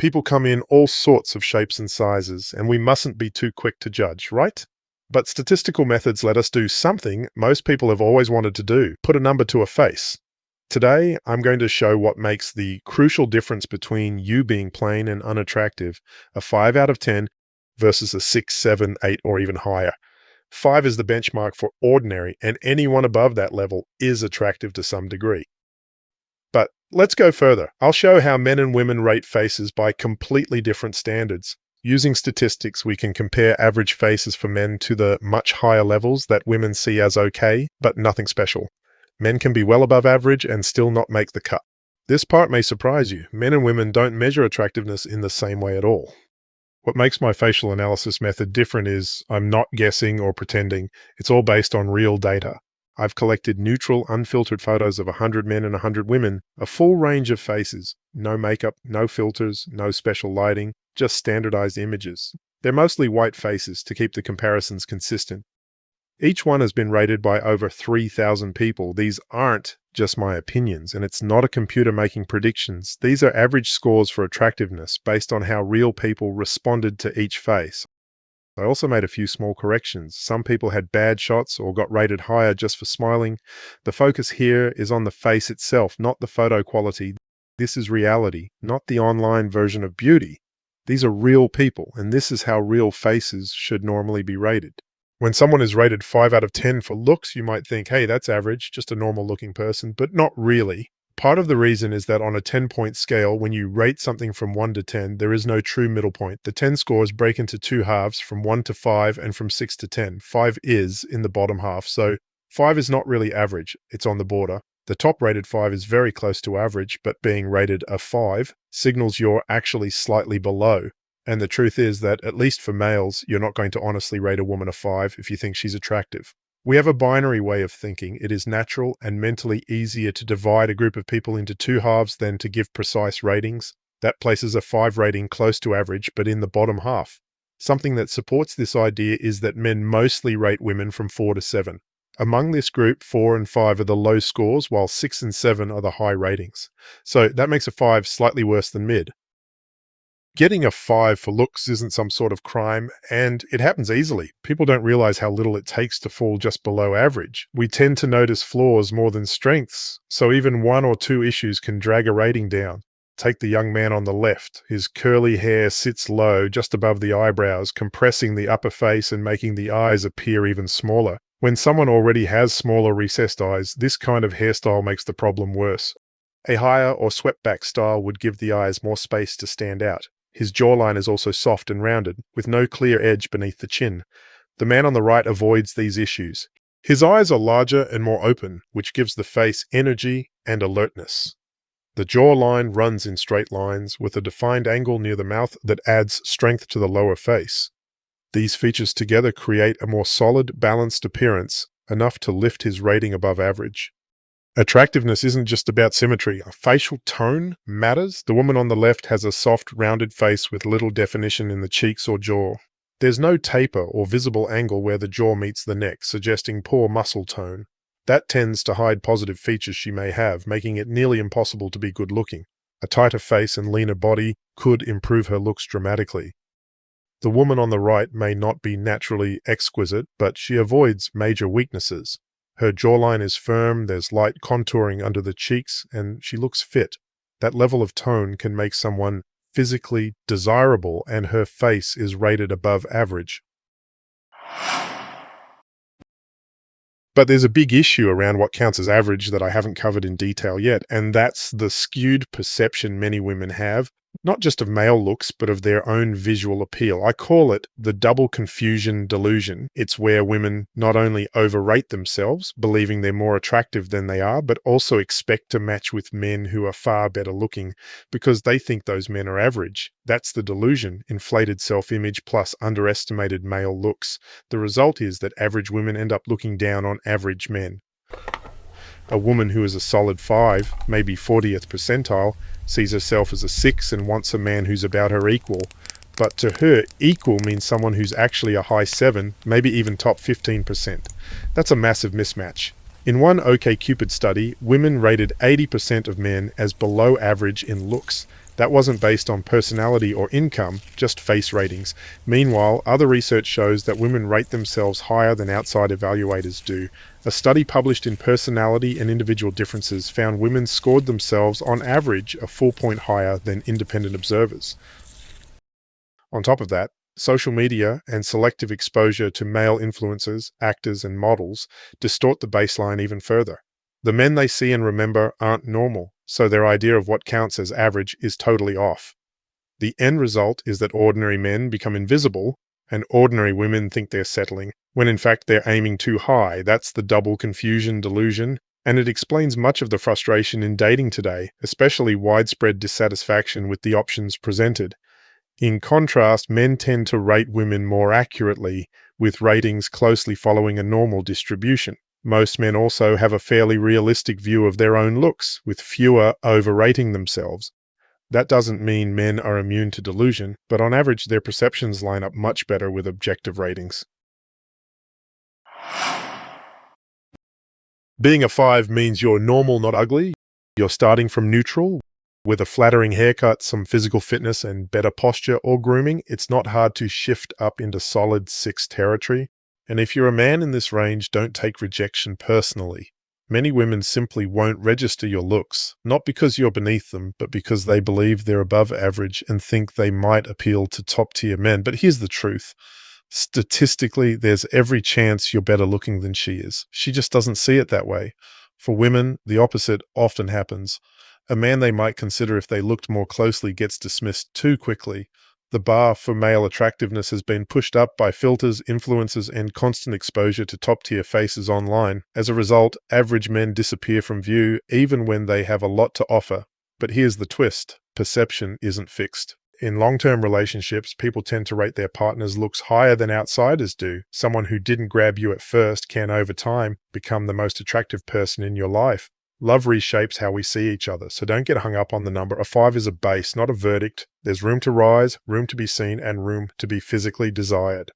People come in all sorts of shapes and sizes, and we mustn't be too quick to judge, right? But statistical methods let us do something most people have always wanted to do: put a number to a face. Today, I'm going to show what makes the crucial difference between you being plain and unattractive a 5 out of 10 versus a 6, 7, 8, or even higher. 5 is the benchmark for ordinary, and anyone above that level is attractive to some degree. But let's go further. I'll show how men and women rate faces by completely different standards. Using statistics, we can compare average faces for men to the much higher levels that women see as okay, but nothing special. Men can be well above average and still not make the cut. This part may surprise you. Men and women don't measure attractiveness in the same way at all. What makes my facial analysis method different is I'm not guessing or pretending. It's all based on real data. I've collected neutral, unfiltered photos of 100 men and 100 women, a full range of faces. No makeup, no filters, no special lighting, just standardized images. They're mostly white faces to keep the comparisons consistent. Each one has been rated by over 3,000 people. These aren't just my opinions, and it's not a computer making predictions. These are average scores for attractiveness based on how real people responded to each face. I also made a few small corrections. Some people had bad shots or got rated higher just for smiling. The focus here is on the face itself, not the photo quality. This is reality, not the online version of beauty. These are real people, and this is how real faces should normally be rated. When someone is rated 5 out of 10 for looks, you might think, hey, that's average, just a normal looking person, but not really. Part of the reason is that on a 10-point scale, when you rate something from 1 to 10, there is no true middle point. The 10 scores break into two halves, from 1 to 5 and from 6 to 10. 5 is in the bottom half, so 5 is not really average, it's on the border. The top rated 5 is very close to average, but being rated a 5 signals you're actually slightly below. And the truth is that, at least for males, you're not going to honestly rate a woman a 5 if you think she's attractive. We have a binary way of thinking. It is natural and mentally easier to divide a group of people into two halves than to give precise ratings. That places a 5 rating close to average, but in the bottom half. Something that supports this idea is that men mostly rate women from 4 to 7. Among this group, 4 and 5 are the low scores, while 6 and 7 are the high ratings. So that makes a 5 slightly worse than mid. Getting a 5 for looks isn't some sort of crime, and it happens easily. People don't realize how little it takes to fall just below average. We tend to notice flaws more than strengths, so even 1 or 2 issues can drag a rating down. Take the young man on the left. His curly hair sits low, just above the eyebrows, compressing the upper face and making the eyes appear even smaller. When someone already has smaller recessed eyes, this kind of hairstyle makes the problem worse. A higher or swept-back style would give the eyes more space to stand out. His jawline is also soft and rounded, with no clear edge beneath the chin. The man on the right avoids these issues. His eyes are larger and more open, which gives the face energy and alertness. The jawline runs in straight lines, with a defined angle near the mouth that adds strength to the lower face. These features together create a more solid, balanced appearance, enough to lift his rating above average. Attractiveness isn't just about symmetry. Facial tone matters. The woman on the left has a soft, rounded face with little definition in the cheeks or jaw. There's no taper or visible angle where the jaw meets the neck, suggesting poor muscle tone. That tends to hide positive features she may have, making it nearly impossible to be good-looking. A tighter face and leaner body could improve her looks dramatically. The woman on the right may not be naturally exquisite, but she avoids major weaknesses. Her jawline is firm, there's light contouring under the cheeks, and she looks fit. That level of tone can make someone physically desirable, and her face is rated above average. But there's a big issue around what counts as average that I haven't covered in detail yet, and that's the skewed perception many women have, not just of male looks, but of their own visual appeal. I call it the double confusion delusion. It's where women not only overrate themselves, believing they're more attractive than they are, but also expect to match with men who are far better looking because they think those men are average. That's the delusion, inflated self-image plus underestimated male looks. The result is that average women end up looking down on average men. A woman who is a solid 5, maybe 40th percentile, sees herself as a 6 and wants a man who's about her equal. But to her, equal means someone who's actually a high 7, maybe even top 15%. That's a massive mismatch. In one OkCupid study, women rated 80% of men as below average in looks. That wasn't based on personality or income, just face ratings. Meanwhile, other research shows that women rate themselves higher than outside evaluators do. A study published in Personality and Individual Differences found women scored themselves on average a full point higher than independent observers. On top of that, social media and selective exposure to male influencers, actors, and models distort the baseline even further. The men they see and remember aren't normal, so their idea of what counts as average is totally off. The end result is that ordinary men become invisible, and ordinary women think they're settling, when in fact they're aiming too high. That's the double confusion delusion, and it explains much of the frustration in dating today, especially widespread dissatisfaction with the options presented. In contrast, men tend to rate women more accurately, with ratings closely following a normal distribution. Most men also have a fairly realistic view of their own looks, with fewer overrating themselves. That doesn't mean men are immune to delusion, but on average their perceptions line up much better with objective ratings. Being a 5 means you're normal, not ugly. You're starting from neutral. With a flattering haircut, some physical fitness, and better posture or grooming, it's not hard to shift up into solid 6 territory. And if you're a man in this range, don't take rejection personally. Many women simply won't register your looks, not because you're beneath them, but because they believe they're above average and think they might appeal to top-tier men. But here's the truth. Statistically, there's every chance you're better looking than she is. She just doesn't see it that way. For women, the opposite often happens. A man they might consider if they looked more closely gets dismissed too quickly. The bar for male attractiveness has been pushed up by filters, influences, and constant exposure to top-tier faces online. As a result, average men disappear from view even when they have a lot to offer. But here's the twist. Perception isn't fixed. In long-term relationships, people tend to rate their partner's looks higher than outsiders do. Someone who didn't grab you at first can, over time, become the most attractive person in your life. Love reshapes how we see each other, so don't get hung up on the number. A 5 is a base, not a verdict. There's room to rise, room to be seen, and room to be physically desired.